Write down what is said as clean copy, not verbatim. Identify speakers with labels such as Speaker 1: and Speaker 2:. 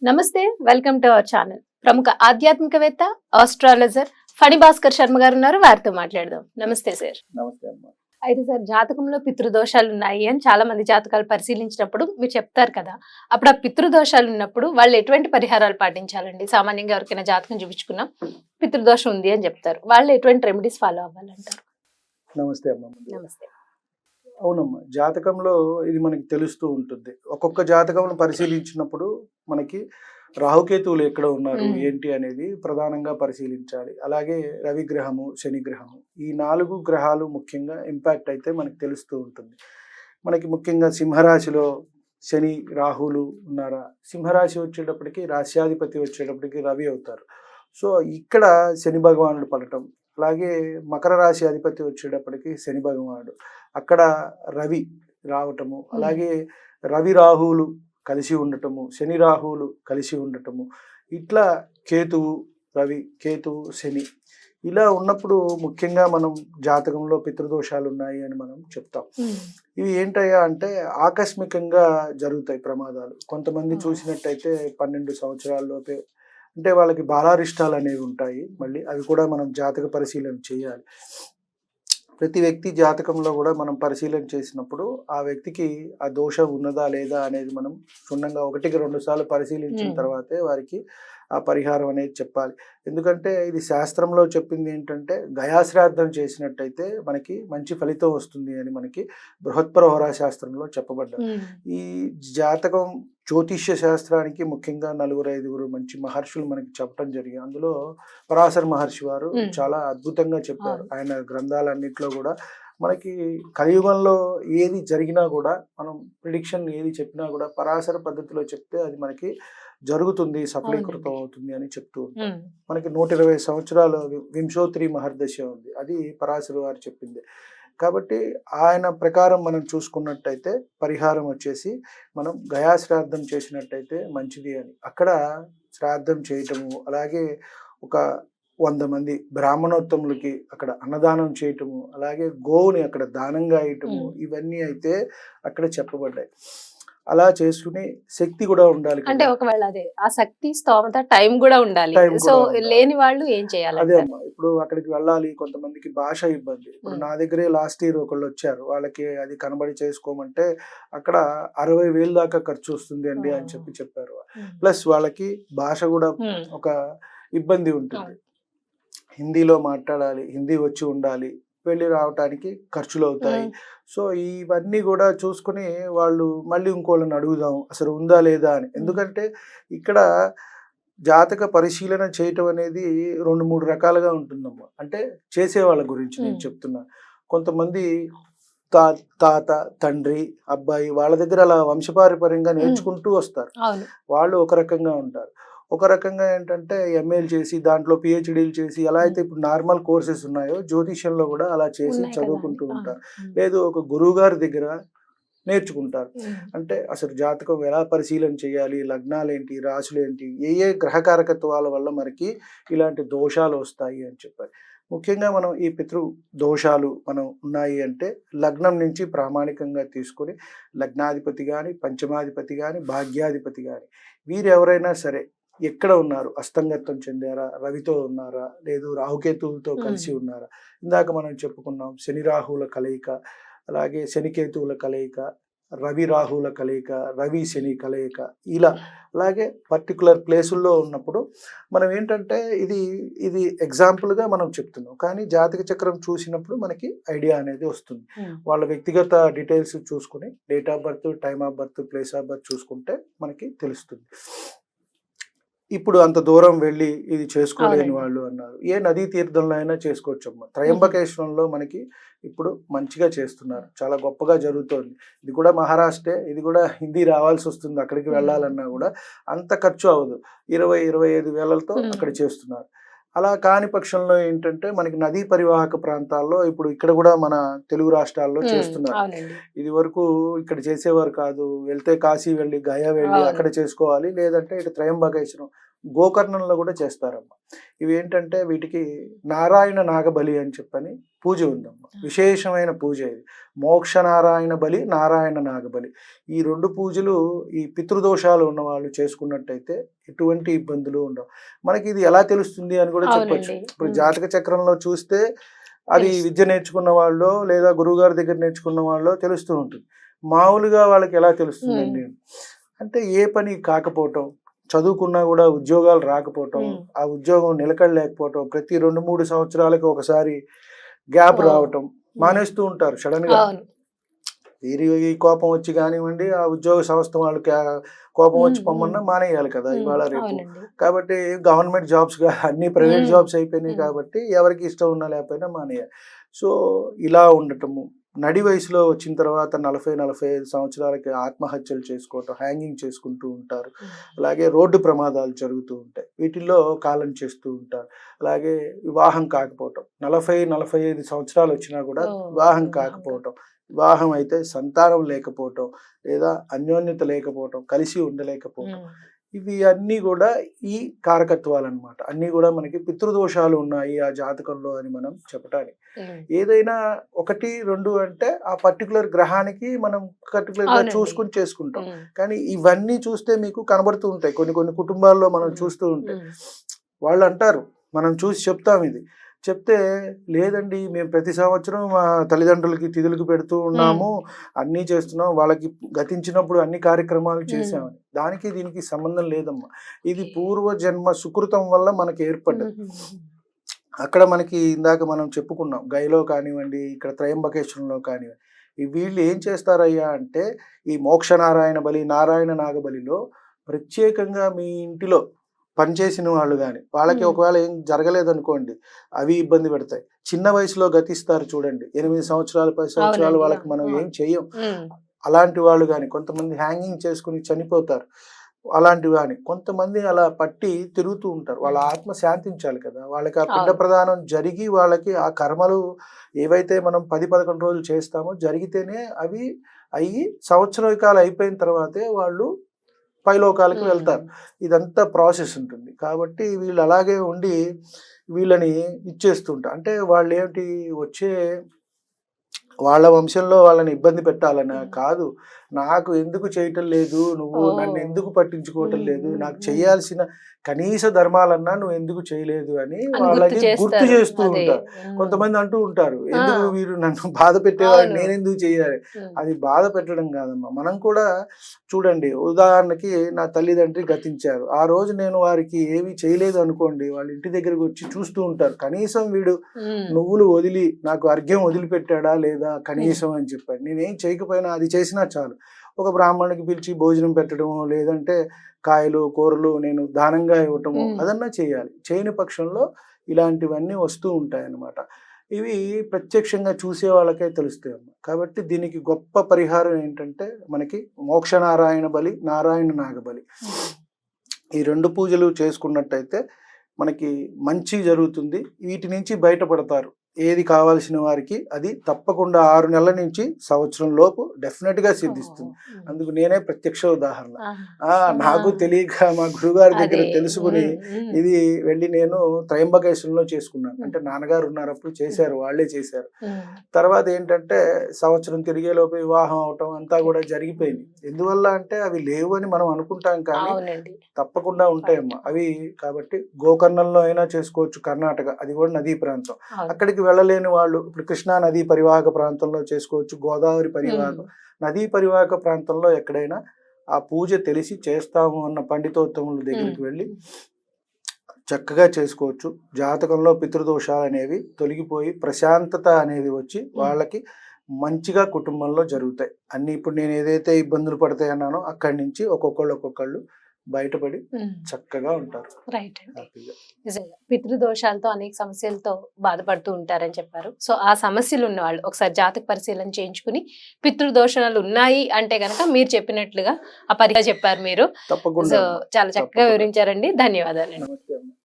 Speaker 1: నమస్తే, welcome to our channel. ప్రముఖ ఆధ్యాత్మికవేత్త, ఆస్ట్రాలజర్ ఫణి భాస్కర్ శర్మ గారు ఉన్నారు. వారితో మాట్లాడదాం. నమస్తే సార్.
Speaker 2: నమస్తే అమ్మా.
Speaker 1: అయితే సార్, జాతకంలో పితృదోషాలు ఉన్నాయి అని చాలా మంది జాతకాలు పరిశీలించినప్పుడు మీరు చెప్తారు కదా, అప్పుడు ఆ పితృదోషాలు ఉన్నప్పుడు వాళ్ళు ఎటువంటి పరిహారాలు పాటించాలండి? సామాన్యంగా ఎవరికైనా జాతకం చూపించుకున్నా పితృదోషం ఉంది అని చెప్తారు, వాళ్ళు ఎటువంటి రెమెడీస్ ఫాలో అవ్వాలంటారు?
Speaker 2: నమస్తే అమ్మా.
Speaker 1: నమస్తే.
Speaker 2: అవునమ్మా, జాతకంలో ఇది మనకి తెలుస్తూ ఉంటుంది. ఒక్కొక్క జాతకం పరిశీలించినప్పుడు మనకి రాహుకేతువులు ఎక్కడ ఉన్నారు ఏంటి అనేది ప్రధానంగా పరిశీలించాలి. అలాగే రవి గ్రహము, శని గ్రహము, ఈ 4 గ్రహాలు ముఖ్యంగా ఇంపాక్ట్ అయితే మనకి తెలుస్తూ ఉంటుంది. మనకి ముఖ్యంగా సింహరాశిలో శని రాహులు ఉన్నారా? సింహరాశి వచ్చేటప్పటికి రాశ్యాధిపతి వచ్చేటప్పటికి రవి అవుతారు. సో ఇక్కడ శని భగవానుడు పడటం, అలాగే మకర రాశి అధిపతి వచ్చేటప్పటికి శని భగవానుడు, అక్కడ రవి రావటము, అలాగే రవి రాహువులు కలిసి ఉండటము, శని రాహువులు కలిసి ఉండటము, ఇట్లా కేతువు రవి, కేతువు శని, ఇలా ఉన్నప్పుడు ముఖ్యంగా మనం జాతకంలో పితృదోషాలు ఉన్నాయి అని మనం చెప్తాం. ఇవి ఏంటయ్యా అంటే ఆకస్మికంగా జరుగుతాయి ప్రమాదాలు. కొంతమంది చూసినట్టయితే 12 సంవత్సరాల్లోపే, అంటే వాళ్ళకి బాలారిష్టాలు అనేవి ఉంటాయి. మళ్ళీ అవి కూడా మనం జాతక పరిశీలన చేయాలి. ప్రతి వ్యక్తి జాతకంలో కూడా మనం పరిశీలన చేసినప్పుడు ఆ వ్యక్తికి ఆ దోషం ఉన్నదా లేదా అనేది మనం క్షుణ్ణంగా 1-2 సార్లు పరిశీలించిన తర్వాతే వారికి ఆ పరిహారం అనేది చెప్పాలి. ఎందుకంటే ఇది శాస్త్రంలో చెప్పింది ఏంటంటే గయాశ్రాద్ధం చేసినట్టయితే మనకి మంచి ఫలితం వస్తుంది అని మనకి బృహత్పరహోరా శాస్త్రంలో చెప్పబడ్డారు. ఈ జాతకం జ్యోతిష్య శాస్త్రానికి ముఖ్యంగా 4-5 మంచి మహర్షులు మనకి చెప్పడం జరిగింది. అందులో పరాశర మహర్షి వారు చాలా అద్భుతంగా చెప్పారు. ఆయన గ్రంథాలన్నింటిలో కూడా మనకి కలియుగంలో ఏది జరిగినా కూడా మనం ప్రిడిక్షన్ ఏది చెప్పినా కూడా పరాశర పద్ధతిలో చెప్తే అది మనకి జరుగుతుంది, సఫలీకృతం అవుతుంది అని చెప్తూ ఉంటాం. మనకి 120 సంవత్సరాలు వింశోత్రి మహర్దశ ఉంది, అది పరాశర వారు చెప్పింది. కాబట్టి ఆయన ప్రకారం మనం చూసుకున్నట్టయితే పరిహారం వచ్చేసి మనం గయా శ్రాద్ధం చేసినట్టయితే మంచిది అని, అక్కడ శ్రాద్ధం చేయటము, అలాగే ఒక 100 మంది బ్రాహ్మణోత్తములకి అక్కడ అన్నదానం చేయటము, అలాగే గోవుని అక్కడ దానంగా ఇయటము, ఇవన్నీ అయితే అక్కడ చెప్పబడ్డాయి. అలా చేసుకునే శక్తి కూడా ఉండాలి.
Speaker 1: అంటే ఒకవేళ అదే ఆ శక్తి స్తోమత టైం కూడా ఉండాలి. సో లేని వాళ్ళు ఏం చేయాలి?
Speaker 2: అదే అమ్మా, ఇప్పుడు అక్కడికి వెళ్ళాలి. కొంతమందికి భాష ఇబ్బంది. ఇప్పుడు నా దగ్గరే లాస్ట్ ఇయర్ ఒకళ్ళు వచ్చారు, వాళ్ళకి అది కనబడి చేసుకోమంటే అక్కడ 60,000 దాకా ఖర్చు వస్తుంది అండి అని చెప్పారు. ప్లస్ వాళ్ళకి భాష కూడా ఒక ఇబ్బంది ఉంటుంది. హిందీలో మాట్లాడాలి, హిందీ వచ్చి ఉండాలి, వెళ్ళి రావటానికి ఖర్చులు అవుతాయి. సో ఇవన్నీ కూడా చూసుకుని వాళ్ళు మళ్ళీ ఇంకోళ్ళని అడుగుదాం అసలు ఉందా లేదా అని. ఎందుకంటే ఇక్కడ జాతక పరిశీలన చేయటం అనేది 2-3 రకాలుగా ఉంటుందమ్మా. అంటే చేసే వాళ్ళ గురించి నేను చెప్తున్నా. కొంతమంది తాత, తండ్రి, అబ్బాయి వాళ్ళ దగ్గర అలా వంశపారంపర్యంగా నేర్చుకుంటూ వస్తారు. వాళ్ళు ఒక రకంగా ఉంటారు. ఒక రకంగా ఏంటంటే ఎంఏలు చేసి దాంట్లో పిహెచ్డీలు చేసి ఎలా అయితే ఇప్పుడు నార్మల్ కోర్సెస్ ఉన్నాయో జ్యోతిష్యంలో కూడా అలా చేసి చదువుకుంటూ ఉంటారు. లేదు ఒక గురువు గారి దగ్గర నేర్చుకుంటారు. అంటే అసలు జాతకం ఎలా పరిశీలన చేయాలి, లగ్నాలు ఏంటి, రాశులు ఏంటి, ఏ గ్రహకారకత్వాల వల్ల మనకి ఇలాంటి దోషాలు వస్తాయి అని చెప్పారు. ముఖ్యంగా మనం ఈ పితృ దోషాలు మనం ఉన్నాయి అంటే లగ్నం నుంచి ప్రామాణికంగా తీసుకొని లగ్నాధిపతి కానీ, పంచమాధిపతి కానీ, భాగ్యాధిపతి కానీ, వీరు ఎవరైనా సరే ఎక్కడ ఉన్నారు, అస్తంగత్వం చెందారా, రవితో ఉన్నారా, లేదు రాహుకేతువులతో కలిసి ఉన్నారా, ఇందాక మనం చెప్పుకున్నాం శని రాహువుల కలయిక, అలాగే శనికేతువుల కలయిక, రవి రాహువుల కలయిక, రవి శని కలయిక, ఇలా అలాగే పర్టికులర్ ప్లేసుల్లో ఉన్నప్పుడు మనం ఏంటంటే ఇది ఎగ్జాంపుల్గా మనం చెప్తున్నాం. కానీ జాతక చక్రం చూసినప్పుడు మనకి ఐడియా అనేది వస్తుంది. వాళ్ళ వ్యక్తిగత డీటెయిల్స్ చూసుకుని date of birth, time of birth, place of birth చూసుకుంటే మనకి తెలుస్తుంది. ఇప్పుడు అంత దూరం వెళ్ళి ఇది చేసుకోలేని వాళ్ళు అన్నారు, ఏ నదీ తీర్థంలో అయినా చేసుకోవచ్చమ్మా. త్రయంబకేశ్వరంలో మనకి ఇప్పుడు మంచిగా చేస్తున్నారు, చాలా గొప్పగా జరుగుతోంది. ఇది కూడా మహారాష్ట్రే, ఇది కూడా హిందీ రావాల్సి వస్తుంది. అక్కడికి వెళ్ళాలన్నా కూడా అంత ఖర్చు అవ్వదు, 20-25 వేలతో అక్కడ చేస్తున్నారు. అలా కాని పక్షంలో ఏంటంటే మనకి నదీ పరివాహక ప్రాంతాల్లో ఇప్పుడు ఇక్కడ కూడా మన తెలుగు రాష్ట్రాల్లో చేస్తున్నారు. ఇది వరకు ఇక్కడ చేసేవారు కాదు, వెళ్తే కాశీ వెళ్ళి గయా వెళ్ళి అక్కడ చేసుకోవాలి, లేదంటే ఇటు త్రయంబకేశ్వరం గోకర్ణంలో కూడా చేస్తారమ్మ. ఇవి ఏంటంటే వీటికి నారాయణ నాగబలి అని చెప్పని పూజ ఉందమ్మ. విశేషమైన పూజ ఇది. మోక్ష నారాయణ బలి, నారాయణ నాగబలి, ఈ 2 పూజలు ఈ పితృదోషాలు ఉన్న వాళ్ళు చేసుకున్నట్టయితే ఎటువంటి ఇబ్బందులు ఉండవు. మనకి ఇది ఎలా తెలుస్తుంది అని కూడా చెప్పొచ్చు.
Speaker 1: అవునండి.
Speaker 2: ఇప్పుడు జాతక చక్రంలో చూస్తే అది విద్య నేర్చుకున్న వాళ్ళు లేదా గురువుగారి దగ్గర నేర్చుకున్న వాళ్ళు తెలుస్తూ ఉంటుంది. మామూలుగా వాళ్ళకి ఎలా తెలుస్తుందండి అంటే ఏ పని కాకపోవటం, చదువుకున్నా కూడా ఉద్యోగాలు రాకపోవటం, ఆ ఉద్యోగం నిలకడలేకపోవటం, ప్రతి 2-3 సంవత్సరాలకి ఒకసారి గ్యాప్ రావటం, మానేస్తూ ఉంటారు సడన్ గా. ఈ కోపం వచ్చి కానివ్వండి, ఆ ఉద్యోగ సంస్థ వాళ్ళు కోపం వచ్చి పొమ్మన్నా మానేయాలి కదా ఇవాళ రేపు. కాబట్టి గవర్నమెంట్ జాబ్స్ గా అన్ని ప్రైవేట్ జాబ్స్ అయిపోయినాయి కాబట్టి ఎవరికి ఇష్టం ఉన్నా లేకపోయినా మానేయాలి. సో ఇలా ఉండటము, నడి వయసులో వచ్చిన తర్వాత 40-45 సంవత్సరాలకి ఆత్మహత్యలు చేసుకోవటం, హ్యాంగింగ్ చేసుకుంటూ ఉంటారు. అలాగే రోడ్డు ప్రమాదాలు జరుగుతూ ఉంటాయి, వీటిల్లో కాలం చేస్తూ ఉంటారు. అలాగే వివాహం కాకపోవటం, 40-45 సంవత్సరాలు వచ్చినా కూడా వివాహం కాకపోవటం, వివాహం అయితే సంతానం లేకపోవటం లేదా అన్యోన్యత లేకపోవటం, కలిసి ఉండలేకపోవటం, ఇవి అన్నీ కూడా ఈ కారకత్వాలు అన్నమాట. అన్నీ కూడా మనకి పితృదోషాలు ఉన్నాయి ఆ జాతకంలో అని మనం చెప్పటానికి. ఏదైనా 1-2 అంటే ఆ పర్టికులర్ గ్రహానికి మనం పర్టికులర్ గా చూసుకుని చేసుకుంటాం. కానీ ఇవన్నీ చూస్తే మీకు కనబడుతూ ఉంటాయి. కొన్ని కుటుంబాల్లో మనం చూస్తూ ఉంటే వాళ్ళు అంటారు, మనం చూసి చెప్తాం ఇది. చెప్తే లేదండి మేము ప్రతి సంవత్సరం మా తల్లిదండ్రులకి తిథులకు పెడుతూ ఉన్నాము, అన్నీ చేస్తున్నాం, వాళ్ళకి గతించినప్పుడు అన్ని కార్యక్రమాలు చేసామని. దానికి దీనికి సంబంధం లేదమ్మా. ఇది పూర్వజన్మ సుకృతం వల్ల మనకి ఏర్పడ్డది. అక్కడ మనకి ఇందాక మనం చెప్పుకున్నాం, గైలో కానివ్వండి, ఇక్కడ త్రయంబకేశ్వరంలో కానివ్వండి, వీళ్ళు ఏం చేస్తారయ్యా అంటే ఈ మోక్ష నారాయణ బలి, నారాయణ నాగబలిలో ప్రత్యేకంగా మీ ఇంటిలో పనిచేసిన వాళ్ళు కానీ వాళ్ళకి ఒకవేళ ఏం జరగలేదు అనుకోండి, అవి ఇబ్బంది పెడతాయి. చిన్న వయసులో గతిస్తారు చూడండి, 8 సంవత్సరాలు 10 సంవత్సరాలు, వాళ్ళకి మనం ఏం చెయ్యం. అలాంటి వాళ్ళు కానీ కొంతమంది హ్యాంగింగ్ చేసుకుని చనిపోతారు. అలాంటివి కానీ కొంతమంది అలా పట్టి తిరుగుతూ ఉంటారు. వాళ్ళ ఆత్మ శాంతించాలి కదా, వాళ్ళకి ఆ పిండ ప్రదానం జరిగి వాళ్ళకి ఆ కర్మలు ఏవైతే మనం 10-11 రోజులు చేస్తామో జరిగితేనే అవి అయ్యి సంవత్సరాలు అయిపోయిన తర్వాతే వాళ్ళు పైలోకాలకు వెళ్తారు. ఇదంతా ప్రాసెస్ ఉంటుంది. కాబట్టి వీళ్ళు అలాగే ఉండి వీళ్ళని ఇచ్చేస్తుంటారు. అంటే వాళ్ళు ఏమిటి వచ్చే వాళ్ళ వంశంలో వాళ్ళని ఇబ్బంది పెట్టాలనా కాదు, నాకు ఎందుకు చేయటం లేదు, నువ్వు నన్ను ఎందుకు పట్టించుకోవటం లేదు, నాకు చేయాల్సిన కనీస ధర్మాలన్నా నువ్వు ఎందుకు చేయలేదు అని వాళ్ళకి గుర్తు చేస్తూ ఉంటారు. కొంతమంది అంటూ ఉంటారు, ఎందుకు వీరు నన్ను బాధ పెట్టేవారు, నేనెందుకు చేయాలి. అది బాధ పెట్టడం కాదమ్మా. మనం కూడా చూడండి, ఉదాహరణకి నా తల్లిదండ్రి గతించారు, ఆ రోజు నేను వారికి ఏమీ చేయలేదు అనుకోండి, వాళ్ళ ఇంటి దగ్గరకు వచ్చి చూస్తూ ఉంటారు, కనీసం వీడు నువ్వులు వదిలి నాకు అర్ఘ్యం వదిలిపెట్టాడా లేదా కనీసం అని చెప్పారు. నేనేం చేయకపోయినా అది చేసినా చాలు. ఒక బ్రాహ్మణుడికి పిలిచి భోజనం పెట్టడము, లేదంటే కాయలు కూరలు నేను దానంగా ఇవ్వటము, అదన్నా చేయాలి. చేయని పక్షంలో ఇలాంటివన్నీ వస్తూ ఉంటాయన్నమాట. ఇవి ప్రత్యక్షంగా చూసే వాళ్ళకే తెలుస్తాయి అమ్మ. కాబట్టి దీనికి గొప్ప పరిహారం ఏంటంటే మనకి మోక్ష నారాయణ బలి, నారాయణ నాగబలి, ఈ 2 పూజలు చేసుకున్నట్టయితే మనకి మంచి జరుగుతుంది. వీటి నుంచి బయటపడతారు. ఏది కావాల్సిన వారికి అది తప్పకుండా 6 నెలల నుంచి సంవత్సరం లోపు డెఫినెట్ గా సిద్ధిస్తుంది. అందుకు నేనే ప్రత్యక్ష ఉదాహరణ. నాకు తెలియక మా గురుగారి దగ్గర తెలుసుకుని ఇది వెళ్ళి నేను త్రయంబకేశ్వరంలో చేసుకున్నాను. అంటే నాన్నగారు ఉన్నారు అప్పుడు చేశారు, వాళ్ళే చేశారు. తర్వాత ఏంటంటే సంవత్సరం తిరిగే లోపు వివాహం అవటం అంతా కూడా జరిగిపోయింది. ఎందువల్ల అంటే అవి లేవు అని మనం అనుకుంటాం, కానీ తప్పకుండా ఉంటాయమ్మా అవి. కాబట్టి గోకర్ణంలో అయినా చేసుకోవచ్చు, కర్ణాటక, అది కూడా నదీ ప్రాంతం. అక్కడికి వెళ్ళలేని వాళ్ళు ఇప్పుడు కృష్ణా నదీ పరివాహక ప్రాంతంలో చేసుకోవచ్చు, గోదావరి పరివాహక నదీ పరివాహక ప్రాంతంలో ఎక్కడైనా ఆ పూజ తెలిసి చేస్తాము అన్న పండితోత్తముల దగ్గరికి వెళ్ళి చక్కగా చేసుకోవచ్చు. జాతకంలో పితృదోషాలు అనేవి తొలగిపోయి ప్రశాంతత అనేది వచ్చి వాళ్ళకి మంచిగా కుటుంబంలో జరుగుతాయి అన్ని. ఇప్పుడు నేను ఏదైతే ఇబ్బందులు పడతాయి అన్నానో అక్కడి నుంచి ఒక్కొక్కళ్ళు బయటపడి చక్కగా ఉంటారు.
Speaker 1: రైట్ అండి. నిజంగా పితృదోషాలతో అనేక సమస్యలతో బాధపడుతూ ఉంటారని చెప్పారు. సో ఆ సమస్యలు ఉన్న వాళ్ళు ఒకసారి జాతక పరిశీలన చేయించుకుని పితృదోషాలు ఉన్నాయి అంటే గనక మీరు చెప్పినట్లుగా ఆ పరిగా చెప్పారు మీరు.
Speaker 2: తప్పకుండా
Speaker 1: చాలా చక్కగా వివరించారండి. ధన్యవాదాలు.
Speaker 2: నమస్తే.